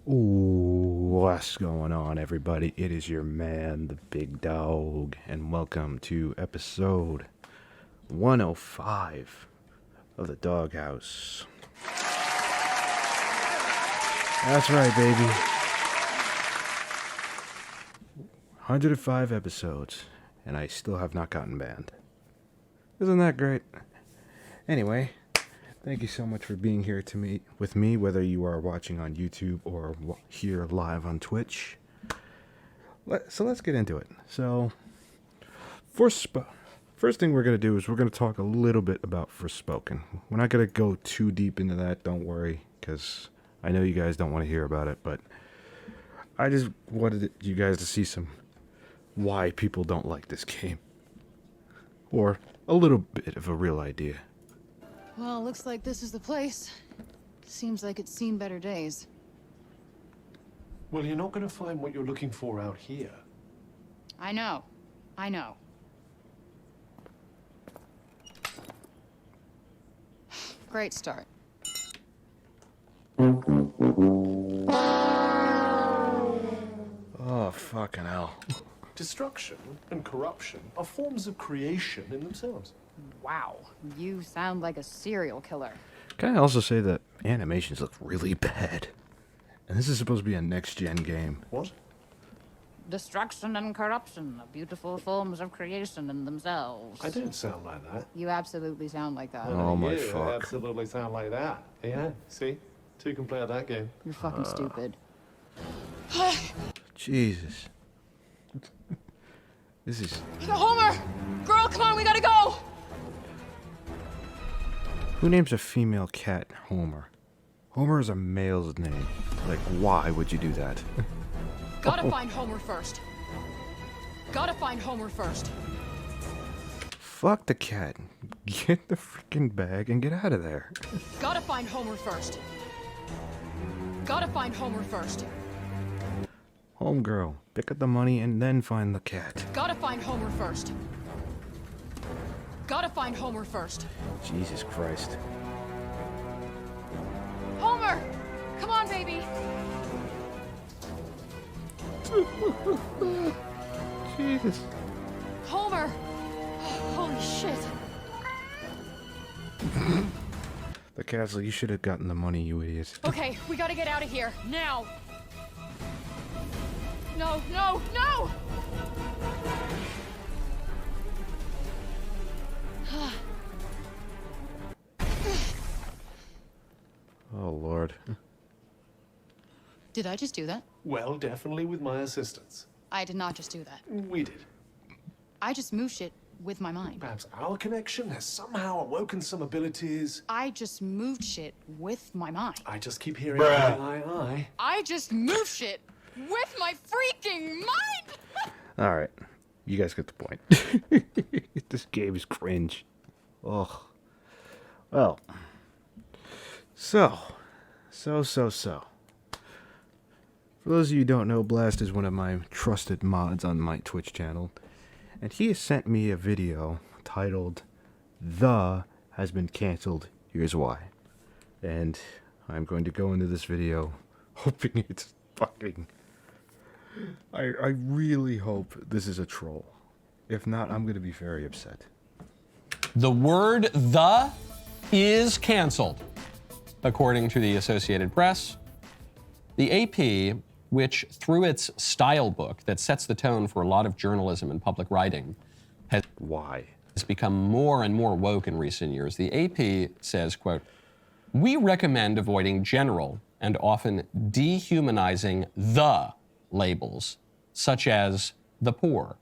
What's going on, everybody? It is your man, the Big Dog, and welcome to episode 105 of the Doghouse. That's right, baby. 105 episodes, and I still have not gotten banned. Isn't that great? Anyway, thank you so much for being here with me, whether you are watching on YouTube or here live on Twitch. So let's get into it. So, first thing we're going to do is we're going to talk a little bit about Forspoken. We're not going to go too deep into that, don't worry, because I know you guys don't want to hear about it, but I just wanted you guys to see why people don't like this game. Or a little bit of a real idea. Well, looks like this is the place. Seems like it's seen better days. Well, you're not going to find what you're looking for out here. I know. Great start. Oh, fucking hell. Destruction and corruption are forms of creation in themselves. Wow, you sound like a serial killer. Can I also say that animations look really bad? And this is supposed to be a next-gen game. What? Destruction and corruption are beautiful forms of creation in themselves. I don't sound like that. You absolutely sound like that. Oh my You fuck. absolutely sound like that. Yeah, see? Two can play at that game. You're fucking stupid. Jesus. This is... Homer! Girl, come on, we gotta go! Who names a female cat Homer? Homer is a male's name. Like, why would you do that? Gotta find Homer first. Fuck the cat. Get the freaking bag and get out of there. Gotta find Homer first. Homegirl, pick up the money and then find the cat. Gotta find Homer first. Jesus Christ. Homer! Come on, baby! Jesus. Homer! Holy shit. The cat's like, you should have gotten the money, you idiot. Okay, we gotta get out of here. Now! No! Oh, Lord. Did I just do that? Well, definitely with my assistance. I did not just do that. We did. I just moved shit with my mind. Perhaps our connection has somehow awoken some abilities. I just moved shit with my mind. I just keep hearing aye. I just moved shit with my freaking mind! Alright. You guys get the point. This game is cringe. Ugh. Well. So. For those of you who don't know, Blast is one of my trusted mods on my Twitch channel. And he has sent me a video titled, "The has been cancelled, here's why." And I'm going to go into this video hoping it's fucking... I really hope this is a troll. If not, I'm going to be very upset. The word "the" is canceled, according to the Associated Press. The AP, which through its style book that sets the tone for a lot of journalism and public writing, has become more and more woke in recent years. The AP says, quote, "We recommend avoiding general and often dehumanizing the labels, such as the poor,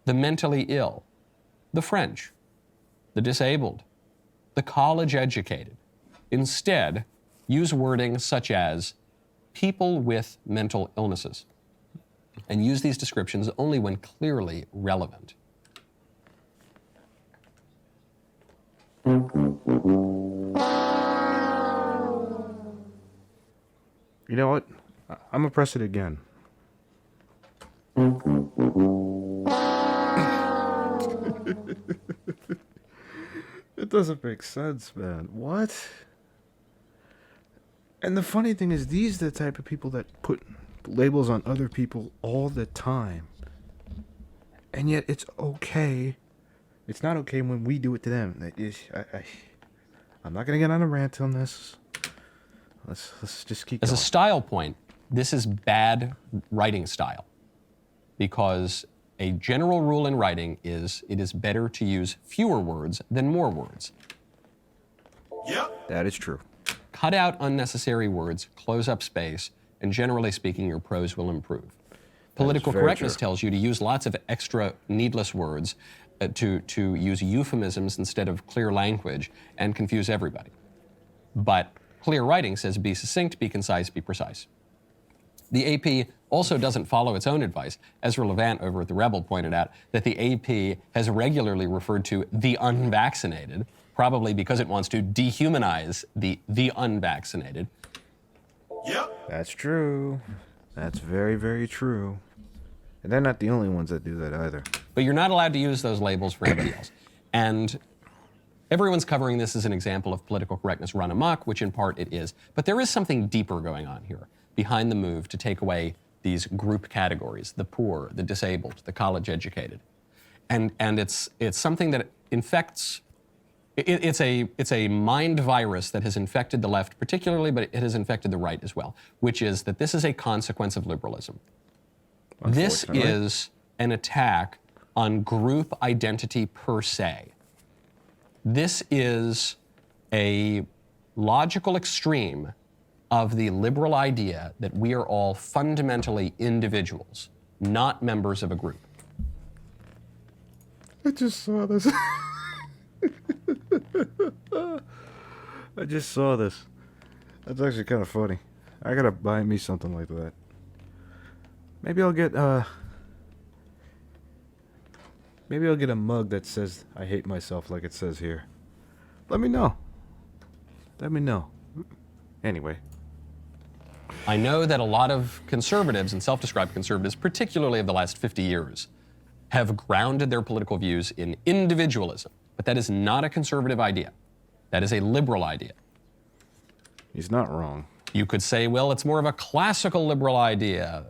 the mentally ill, the French, the disabled, the college educated. Instead, use wording such as people with mental illnesses, and use these descriptions only when clearly relevant." You know what? I'm gonna press it again. It doesn't make sense, man. What? And the funny thing is, these are the type of people that put labels on other people all the time. And yet it's okay. It's not okay when we do it to them. I'm not going to get on a rant on this. Let's just keep As going. a style point, this is bad writing style, because a general rule in writing is it is better to use fewer words than more words. Yep. That is true. Cut out unnecessary words, close up space, and generally speaking, your prose will improve. Political very correctness true. tells you to use lots of extra needless words, to use euphemisms instead of clear language, and confuse everybody. But clear writing says be succinct, be concise, be precise. The AP also doesn't follow its own advice. Ezra Levant over at The Rebel pointed out that the AP has regularly referred to the unvaccinated, probably because it wants to dehumanize the unvaccinated. Yep. That's true. That's very, very true. And they're not the only ones that do that either. But you're not allowed to use those labels for anybody else. And everyone's covering this as an example of political correctness run amok, which in part it is. But there is something deeper going on here behind the move to take away these group categories, the poor, the disabled, the college educated. And it's something that infects, it's a mind virus that has infected the left particularly, but it has infected the right as well, which is that this is a consequence of liberalism. This is an attack on group identity per se. This is a logical extreme of the liberal idea that we are all fundamentally individuals, not members of a group. I just saw this. I just saw this. That's actually kind of funny. I gotta buy me something like that. Maybe I'll get a mug that says I hate myself like it says here. Let me know. Anyway. I know that a lot of conservatives and self-described conservatives, particularly of the last 50 years, have grounded their political views in individualism. But that is not a conservative idea. That is a liberal idea. He's not wrong. You could say, well, it's more of a classical liberal idea.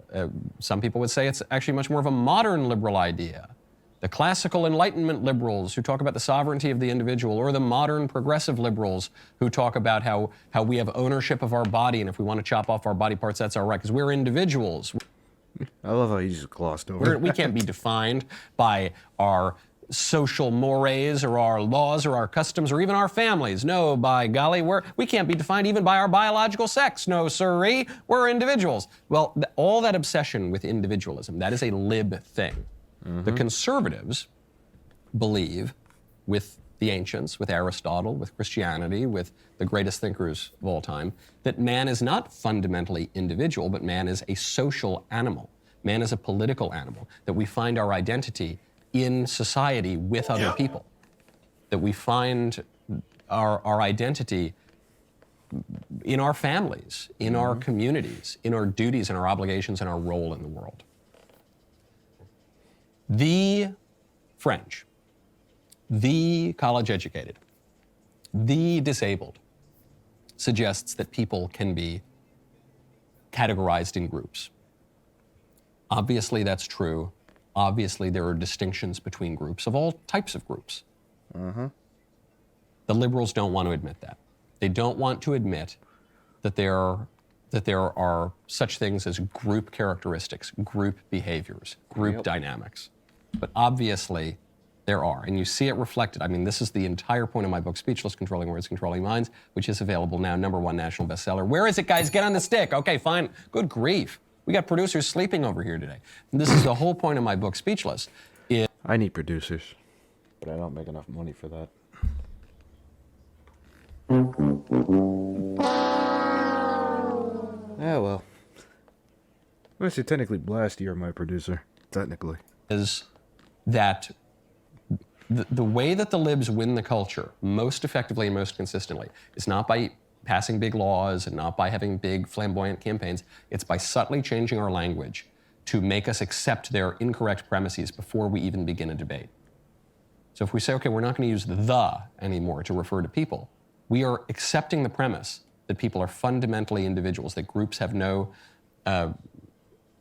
Some people would say it's actually much more of a modern liberal idea. The classical Enlightenment liberals who talk about the sovereignty of the individual, or the modern progressive liberals who talk about how we have ownership of our body, and if we want to chop off our body parts, that's our right, because we're individuals. I love how you just glossed over. We can't be defined by our social mores or our laws or our customs or even our families. No, by golly, we can't be defined even by our biological sex. No, sirree, we're individuals. Well, all that obsession with individualism, that is a lib thing. The conservatives believe, with the ancients, with Aristotle, with Christianity, with the greatest thinkers of all time, that man is not fundamentally individual, but man is a social animal. Man is a political animal, that we find our identity in society with other people, that we find our identity in our families, in our communities, in our duties and our obligations and our role in the world. The French, the college educated, the disabled suggests that people can be categorized in groups. Obviously, that's true. Obviously, there are distinctions between groups of all types of groups. The liberals don't want to admit that. They don't want to admit that there are such things as group characteristics, group behaviors, group dynamics. But obviously, there are, and you see it reflected. I mean, this is the entire point of my book, Speechless, Controlling Words, Controlling Minds, which is available now, #1 national bestseller. Where is it, guys? Get on the stick. Okay, fine. Good grief. We got producers sleeping over here today. And this is the whole point of my book, Speechless. I need producers, but I don't make enough money for that. Yeah, well. I say technically Blast, you're my producer. Technically. Is that the way that the libs win the culture most effectively and most consistently is not by passing big laws and not by having big flamboyant campaigns. It's by subtly changing our language to make us accept their incorrect premises before we even begin a debate. So if we say, okay, we're not going to use the anymore to refer to people, we are accepting the premise that people are fundamentally individuals, that groups have no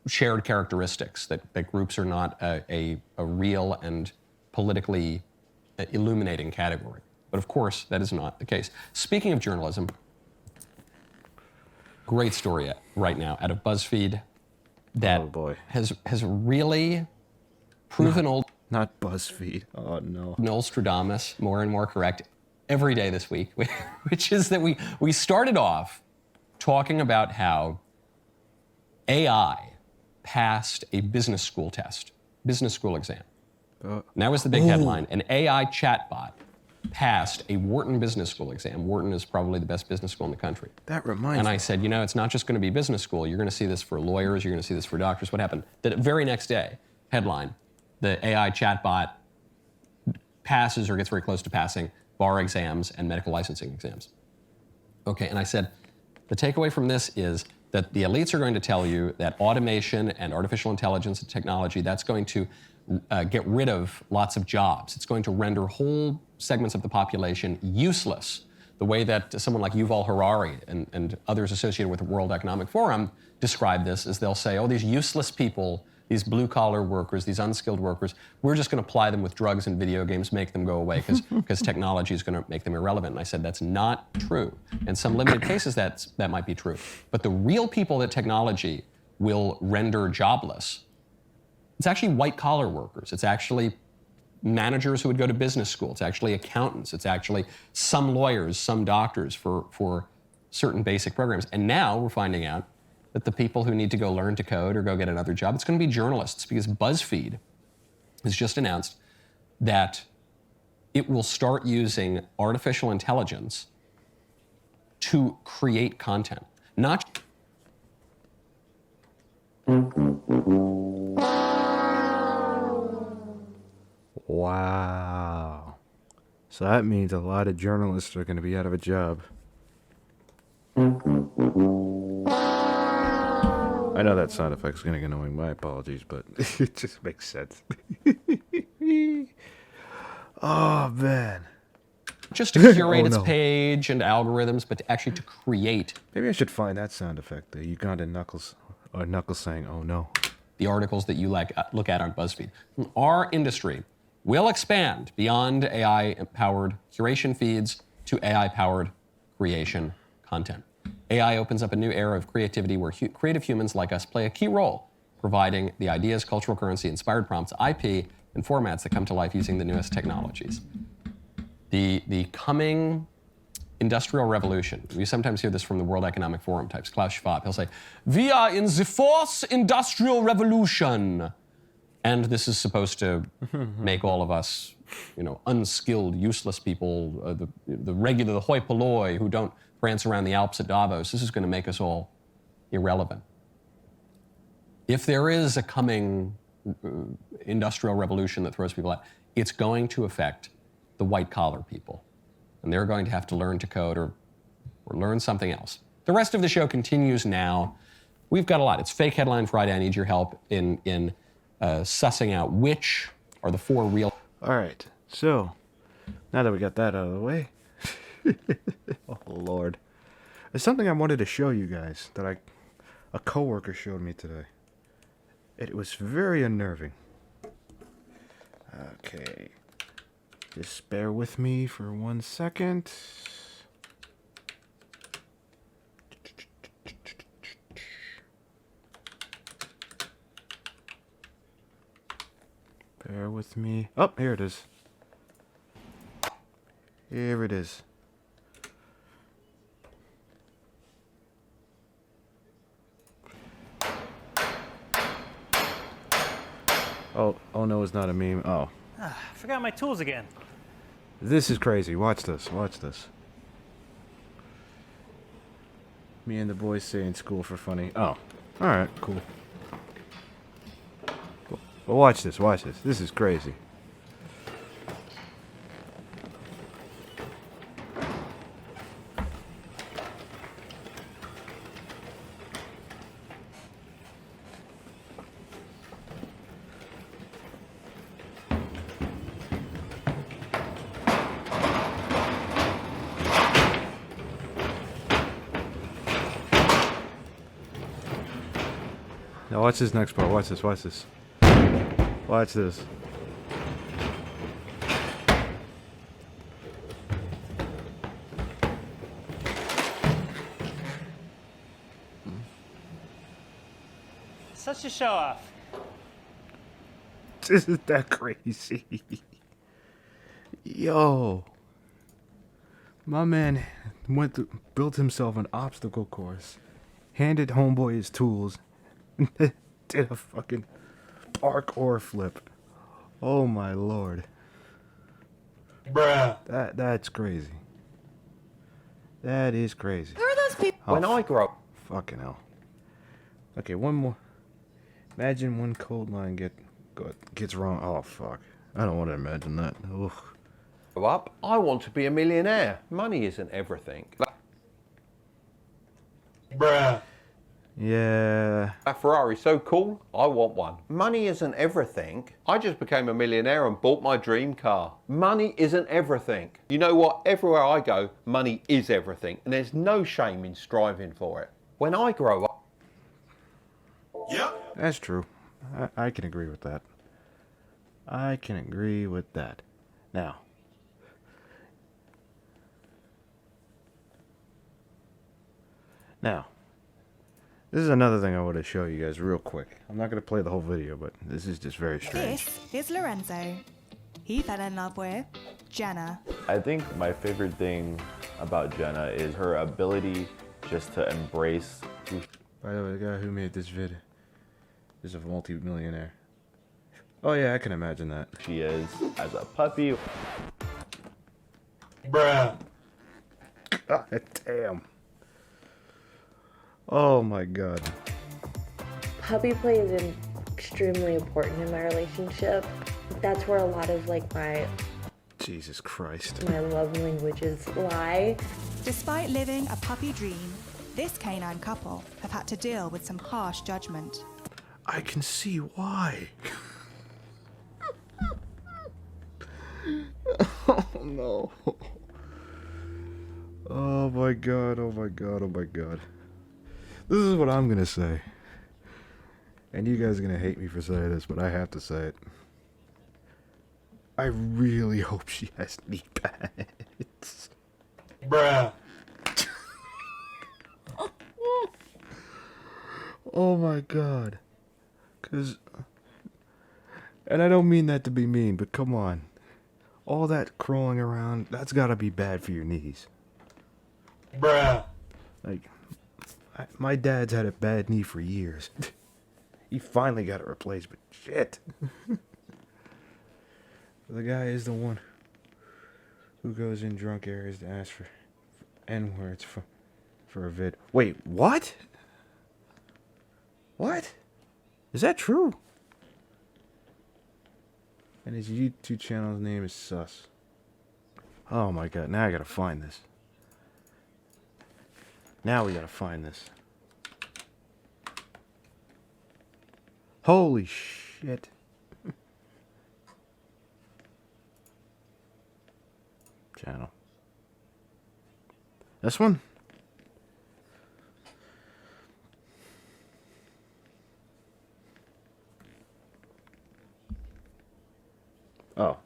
shared characteristics, that groups are not a real and politically illuminating category. But of course, that is not the case. Speaking of journalism, great story right now out of BuzzFeed that Oh, boy. has really proven Not BuzzFeed. Oh, no. Nostradamus more and more correct every day this week, which is that we started off talking about how AI passed a business school test, business school exam. And that was the big headline. An AI chatbot passed a Wharton Business School exam. Wharton is probably the best business school in the country. That reminds And me. I said, you know, it's not just going to be business school. You're going to see this for lawyers. You're going to see this for doctors. What happened? The very next day, headline, the AI chatbot passes or gets very close to passing bar exams and medical licensing exams. Okay, and I said, the takeaway from this is that the elites are going to tell you that automation and artificial intelligence and technology, that's going to get rid of lots of jobs. It's going to render whole segments of the population useless, the way that someone like Yuval Harari and others associated with the World Economic Forum describe this is they'll say, oh, these useless people, these blue-collar workers, these unskilled workers, we're just going to apply them with drugs and video games, make them go away because technology is going to make them irrelevant. And I said, that's not true. In some limited cases, that might be true. But the real people that technology will render jobless, it's actually white-collar workers. It's actually managers who would go to business school. It's actually accountants. It's actually some lawyers, some doctors for certain basic programs. And now we're finding out that the people who need to go learn to code or go get another job, it's going to be journalists, because BuzzFeed has just announced that it will start using artificial intelligence to create content. Not Wow. So that means a lot of journalists are going to be out of a job. I know that sound effect's going to get annoying. My apologies, but it just makes sense. Oh, man. just to curate Oh, its no. page and algorithms, but actually to create Maybe I should find that sound effect, the Ugandan Knuckles, or Knuckles saying, oh no. the articles that you look at on BuzzFeed. Our industry will expand beyond AI-powered curation feeds to AI-powered creation content. AI opens up a new era of creativity where creative humans like us play a key role, providing the ideas, cultural currency, inspired prompts, IP, and formats that come to life using the newest technologies. The coming industrial revolution. We sometimes hear this from the World Economic Forum types. Klaus Schwab, he'll say, "We are in the fourth industrial revolution." And this is supposed to make all of us, unskilled, useless people, the hoi polloi who don't prance around the Alps at Davos. This is going to make us all irrelevant. If there is a coming industrial revolution that throws people out, it's going to affect the white-collar people. And they're going to have to learn to code or learn something else. The rest of the show continues now. We've got a lot. It's Fake Headline Friday. I need your help in sussing out which are the four real... All right, so now that we got that out of the way, oh Lord, there's something I wanted to show you guys that a coworker showed me today. It was very unnerving. Okay, just bear with me for 1 second. Bear with me. Oh, here it is. Here it is. Oh no, it's not a meme. Oh. I forgot my tools again. This is crazy. Watch this. Watch this. Me and the boys say in school for funny. Oh. Alright, cool. But watch this. Watch this. This is crazy. Now watch this next part. Watch this. Watch this. Watch this. Such a show off. Isn't that crazy? Yo. My man built himself an obstacle course, handed homeboy his tools, and did a fucking parkour flip. Oh my lord. Bruh. That's crazy. That is crazy. Who are those people? Oh, When I grow up, fucking hell. Okay, one more. Imagine one cold line gets wrong. Oh fuck. I don't want to imagine that. Ugh. I want to be a millionaire. Money isn't everything. Bruh. Yeah. That Ferrari's so cool, I want one. Money isn't everything. I just became a millionaire and bought my dream car. Money isn't everything. You know what? Everywhere I go, money is everything. And there's no shame in striving for it. When I grow up... Yep. That's true. I can agree with that. I can agree with that. Now. This is another thing I want to show you guys real quick. I'm not going to play the whole video, but this is just very strange. This is Lorenzo. He fell in love with Jenna. I think my favorite thing about Jenna is her ability just to embrace who By the way, the guy who made this vid is a multi-millionaire. Oh yeah, I can imagine that. she is as a puppy. Bruh. God damn. Oh my god. Puppy play is extremely important in my relationship. That's where a lot of like my Jesus Christ. love languages lie. Despite living a puppy dream, this canine couple have had to deal with some harsh judgment. I can see why. Oh no. Oh my god, oh my god, oh my god. This is what I'm gonna say. And you guys are gonna hate me for saying this, but I have to say it. I really hope she has knee pads. Bruh. Oh my god. And I don't mean that to be mean, but come on. All that crawling around, that's gotta be bad for your knees. Bruh. Like, my dad's had a bad knee for years. He finally got it replaced, but shit. The guy is the one who goes in drunk areas to ask for N-words for a vid. Wait, what? What? Is that true? And his YouTube channel's name is Sus. Oh my god, now I gotta find this. Now we gotta find this. Holy shit. Channel. This one? Oh.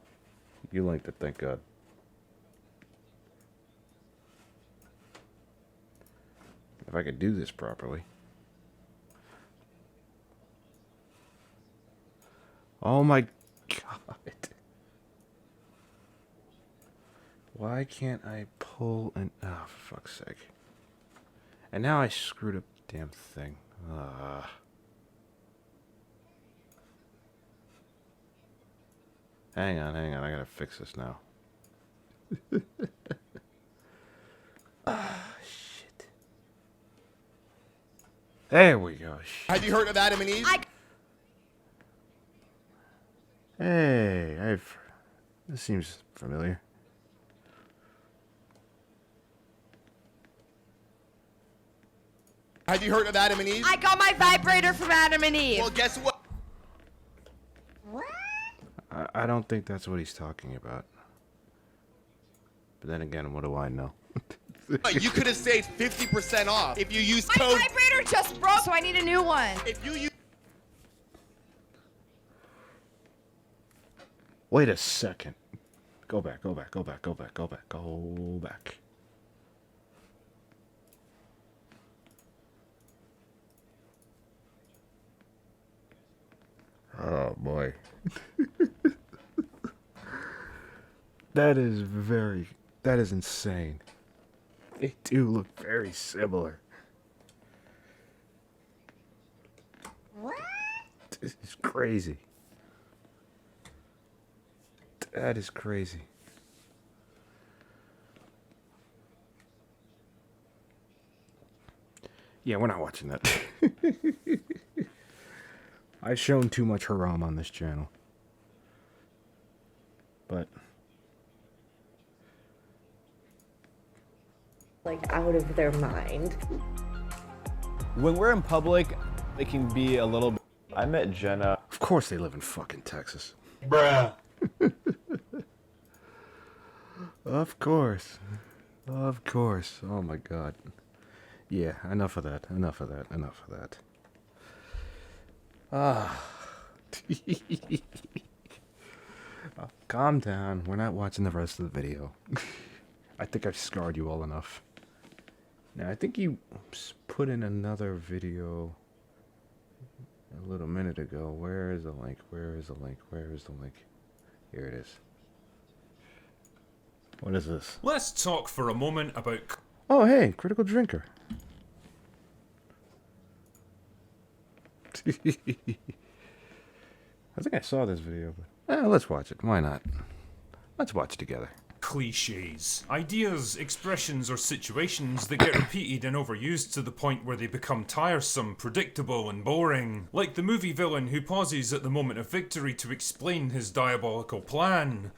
You linked it, thank God. If I could do this properly. Oh my god. Why can't I pull an... Oh, for fuck's sake. And now I screwed up the damn thing. Hang on. I gotta fix this now. Shit. There we go. Shit. Have you heard of Adam and Eve? Hey, this seems familiar. Have you heard of Adam and Eve? I got my vibrator from Adam and Eve. Well, guess what? I don't think that's what he's talking about. But then again, what do I know? You could have saved 50% off if you use My code. vibrator just broke, so I need a new one. If you use Wait a second. Go back, go back, go back, go back, go back, go back. Oh boy. That is insane. They do look very similar. What? This is crazy. That is crazy. Yeah, we're not watching that. I've shown too much haram on this channel. But Like out of their mind. When we're in public, it can be a little bit. I met Jenna. of course they live in fucking Texas. Bruh. Of course. Of course. Oh my god. Yeah, enough of that. Enough of that. Enough of that. Ah. Calm down. We're not watching the rest of the video. I think I've scarred you all enough. Now, I think you put in another video a little minute ago. Where is the link? Where is the link? Where is the link? Here it is. What is this? Let's talk for a moment about... Oh, hey, Critical Drinker. I think I saw this video, but let's watch it. Why not? Let's watch it together. cliches. Ideas, expressions, or situations that get repeated and overused to the point where they become tiresome, predictable, and boring. Like the movie villain who pauses at the moment of victory to explain his diabolical plan.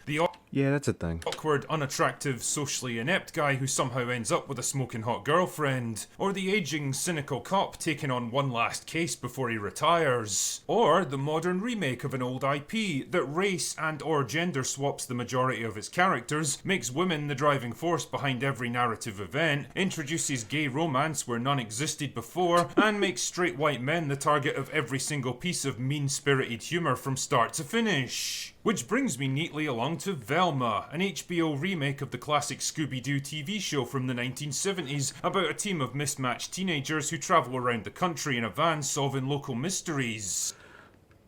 Yeah, that's a thing. Awkward, unattractive, socially inept guy who somehow ends up with a smoking hot girlfriend. Or the aging, cynical cop taking on one last case before he retires. Or the modern remake of an old IP that race and or gender swaps the majority of its characters, makes women the driving force behind every narrative event, introduces gay romance where none existed before, and makes straight white men the target of every single piece of mean-spirited humour from start to finish. Which brings me neatly along to Velma, an HBO remake of the classic Scooby-Doo TV show from the 1970s about a team of mismatched teenagers who travel around the country in a van solving local mysteries.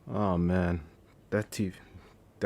Oh man, that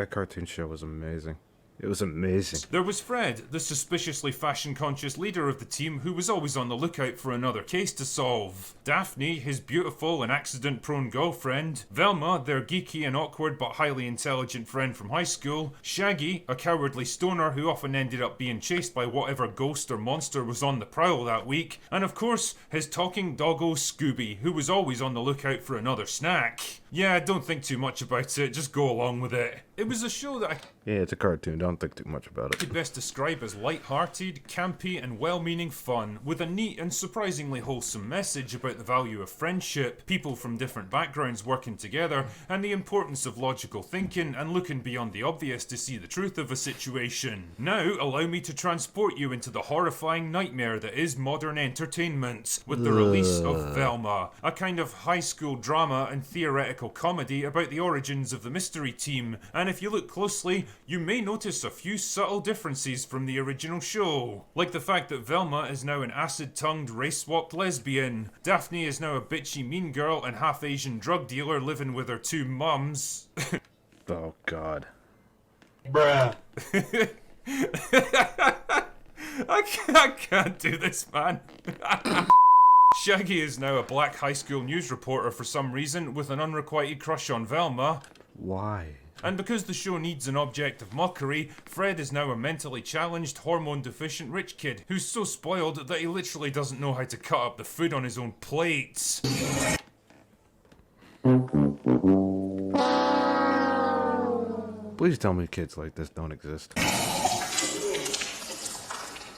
cartoon show was amazing. It was amazing. There was Fred, the suspiciously fashion-conscious leader of the team who was always on the lookout for another case to solve. Daphne, his beautiful and accident-prone girlfriend. Velma, their geeky and awkward but highly intelligent friend from high school. Shaggy, a cowardly stoner who often ended up being chased by whatever ghost or monster was on the prowl that week. And of course, his talking doggo Scooby, who was always on the lookout for another snack. Yeah, don't think too much about it, just go along with it. It was a show that Yeah, it's a cartoon. Don't think too much about I could it. best describe as light-hearted, campy and well-meaning fun, with a neat and surprisingly wholesome message about the value of friendship, people from different backgrounds working together, and the importance of logical thinking and looking beyond the obvious to see the truth of a situation. Now, allow me to transport you into the horrifying nightmare that is modern entertainment, with the release of Velma, a kind of high school drama and theoretical comedy about the origins of the mystery team, and if you look closely, you may notice a few subtle differences from the original show. Like the fact that Velma is now an acid-tongued, race-swapped lesbian. Daphne is now a bitchy mean girl and half-Asian drug dealer living with her two mums. Oh god. Bruh. I can't do this, man. Shaggy is now a black high school news reporter for some reason with an unrequited crush on Velma. Why? And because the show needs an object of mockery, Fred is now a mentally challenged, hormone-deficient rich kid who's so spoiled that he literally doesn't know how to cut up the food on his own plates. Please tell me kids like this don't exist.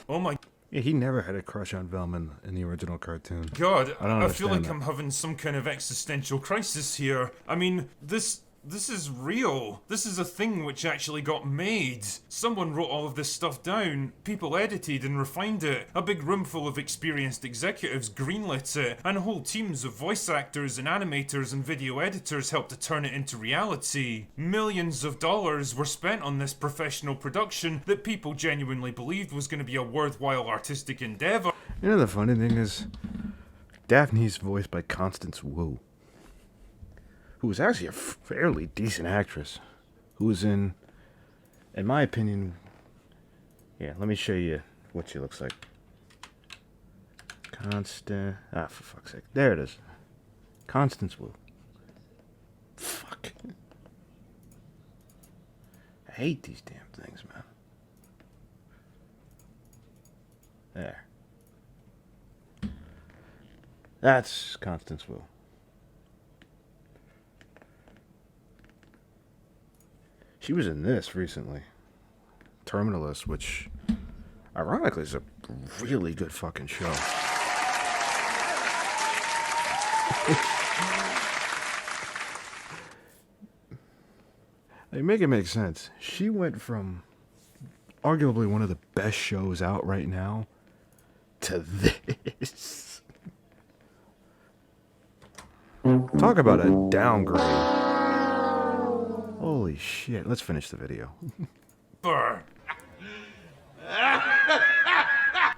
Oh my Yeah, he never had a crush on Velma in the original cartoon. god, I don't I feel like understand I'm having some kind of existential crisis here. I mean, this This is real. This is a thing which actually got made. Someone wrote all of this stuff down, people edited and refined it, a big room full of experienced executives greenlit it, and whole teams of voice actors and animators and video editors helped to turn it into reality. Millions of dollars were spent on this professional production that people genuinely believed was going to be a worthwhile artistic endeavor. You know, the funny thing is, Daphne's voiced by Constance Wu, who was actually a fairly decent actress, who was in my opinion, yeah, let me show you what she looks like. For fuck's sake. There it is. Constance Wu. Fuck. I hate these damn things, man. There. That's Constance Wu. She was in this recently. Terminalist, which ironically is a really good fucking show. They make it make sense. She went from arguably one of the best shows out right now to this. Talk about a downgrade. Holy shit. Let's finish the video. Burr.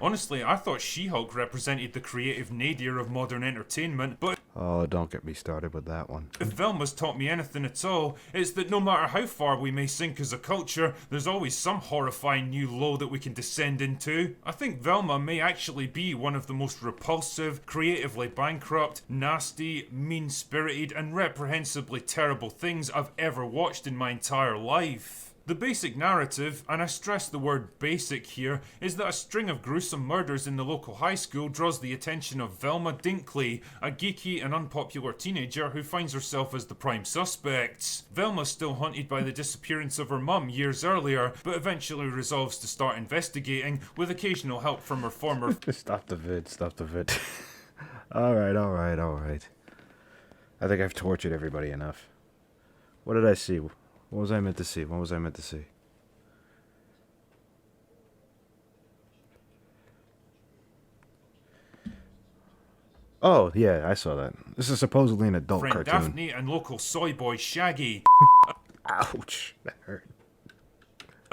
Honestly, I thought She-Hulk represented the creative nadir of modern entertainment, but Oh, don't get me started with that one. if Velma's taught me anything at all, it's that no matter how far we may sink as a culture, there's always some horrifying new low that we can descend into. I think Velma may actually be one of the most repulsive, creatively bankrupt, nasty, mean-spirited, and reprehensibly terrible things I've ever watched in my entire life. The basic narrative, and I stress the word basic here, is that a string of gruesome murders in the local high school draws the attention of Velma Dinkley, a geeky and unpopular teenager who finds herself as the prime suspect. Velma's still haunted by the disappearance of her mum years earlier, but eventually resolves to start investigating, with occasional help from her former Stop the vid. Alright. I think I've tortured everybody enough. What did I see? What was I meant to see? Oh, yeah, I saw that. This is supposedly an adult friend cartoon. Daphne and local soy boy Shaggy. Ouch. That hurt.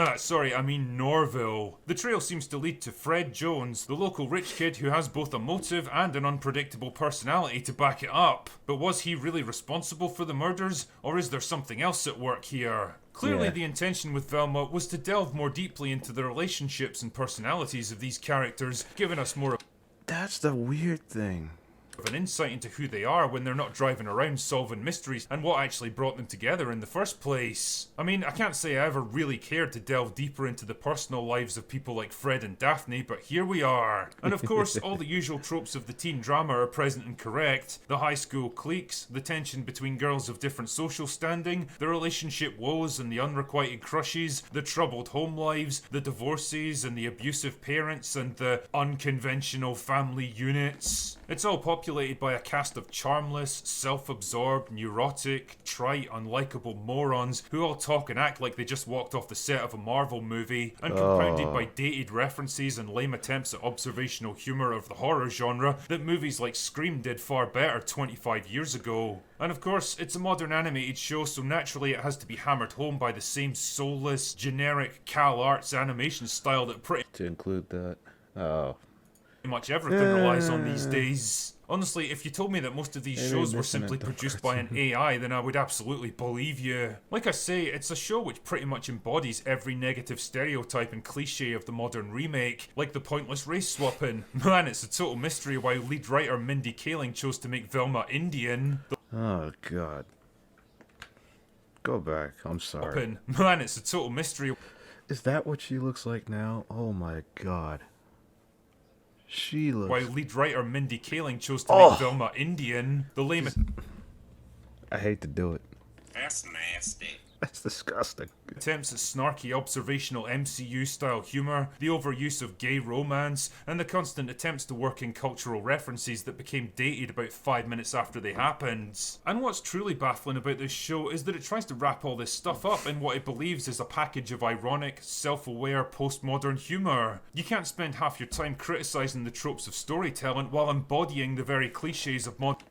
I mean Norville. The trail seems to lead to Fred Jones, the local rich kid who has both a motive and an unpredictable personality to back it up. But was he really responsible for the murders, or is there something else at work here? Clearly Yeah. the intention with Velma was to delve more deeply into the relationships and personalities of these characters, giving us more That's the weird thing. of an insight into who they are when they're not driving around solving mysteries and what actually brought them together in the first place. I mean, I can't say I ever really cared to delve deeper into the personal lives of people like Fred and Daphne, but here we are. And of course, all the usual tropes of the teen drama are present and correct. The high school cliques, the tension between girls of different social standing, the relationship woes and the unrequited crushes, the troubled home lives, the divorces and the abusive parents, and the unconventional family units. It's all populated by a cast of charmless, self-absorbed, neurotic, trite, unlikable morons who all talk and act like they just walked off the set of a Marvel movie, and compounded by dated references and lame attempts at observational humour of the horror genre that movies like Scream did far better 25 years ago. And of course, it's a modern animated show, so naturally it has to be hammered home by the same soulless, generic Cal Arts animation style that pretty To include that. Oh. much everything relies on these days. Honestly, if you told me that most of these Maybe shows were missing simply it, though. produced by an AI, then I would absolutely believe you. Like I say, it's a show which pretty much embodies every negative stereotype and cliche of the modern remake, like the pointless race swapping. Man, it's a total mystery why lead writer Mindy Kaling chose to make Velma Indian. Oh, God. Go back. I'm sorry. Man, it's a total mystery. Is that what she looks like now? Oh, my God. She looks... Why lead writer Mindy Kaling chose to make Velma Indian. The lamest... I hate to do it. That's nasty. That's disgusting. Attempts at snarky observational MCU-style humour, the overuse of gay romance, and the constant attempts to work in cultural references that became dated about 5 minutes after they happened. And what's truly baffling about this show is that it tries to wrap all this stuff up in what it believes is a package of ironic, self-aware, postmodern humour. You can't spend half your time criticising the tropes of storytelling while embodying the very cliches of modern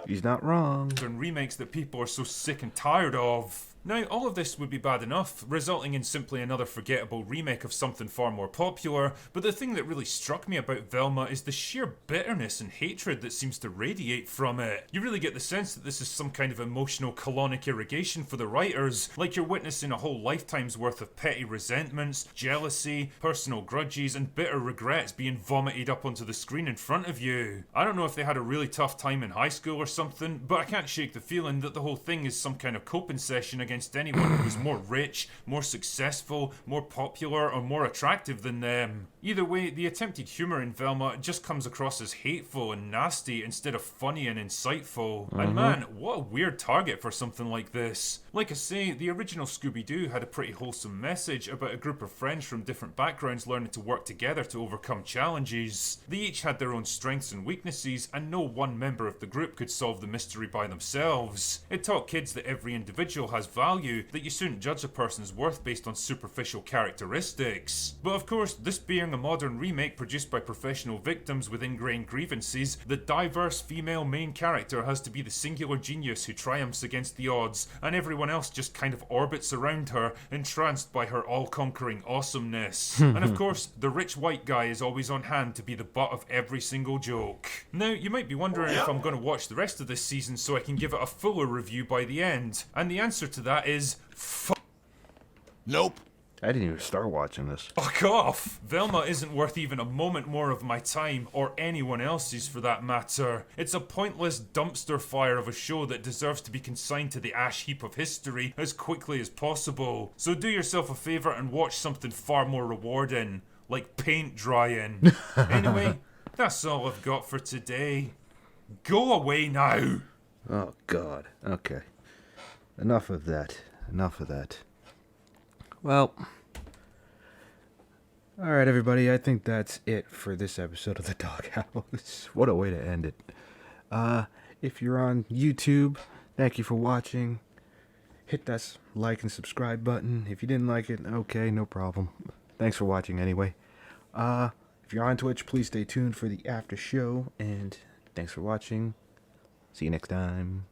He's not wrong. remakes that people are so sick and tired of. Now, all of this would be bad enough, resulting in simply another forgettable remake of something far more popular, but the thing that really struck me about Velma is the sheer bitterness and hatred that seems to radiate from it. You really get the sense that this is some kind of emotional colonic irrigation for the writers, like you're witnessing a whole lifetime's worth of petty resentments, jealousy, personal grudges, and bitter regrets being vomited up onto the screen in front of you. I don't know if they had a really tough time in high school or something, but I can't shake the feeling that the whole thing is some kind of coping session against anyone who was more rich, more successful, more popular, or more attractive than them. Either way, the attempted humour in Velma just comes across as hateful and nasty instead of funny and insightful. And man, what a weird target for something like this. Like I say, the original Scooby-Doo had a pretty wholesome message about a group of friends from different backgrounds learning to work together to overcome challenges. They each had their own strengths and weaknesses, and no one member of the group could solve the mystery by themselves. It taught kids that every individual has value, that you shouldn't judge a person's worth based on superficial characteristics. But of course, this being a modern remake produced by professional victims with ingrained grievances, the diverse female main character has to be the singular genius who triumphs against the odds, and everyone else just kind of orbits around her, entranced by her all-conquering awesomeness. And of course, the rich white guy is always on hand to be the butt of every single joke. Now, you might be wondering if I'm going to watch the rest of this season so I can give it a fuller review by the end, and the answer to that is nope. I didn't even start watching this. Fuck off! Velma isn't worth even a moment more of my time, or anyone else's for that matter. It's a pointless dumpster fire of a show that deserves to be consigned to the ash heap of history as quickly as possible. So do yourself a favour and watch something far more rewarding, like paint drying. Anyway, that's all I've got for today. Go away now! Oh, God. Okay. Enough of that. Enough of that. Well, all right, everybody. I think that's it for this episode of The Doghouse. What a way to end it. If you're on YouTube, thank you for watching. Hit that like and subscribe button. If you didn't like it, okay, no problem. Thanks for watching anyway. If you're on Twitch, please stay tuned for the after show. And thanks for watching. See you next time.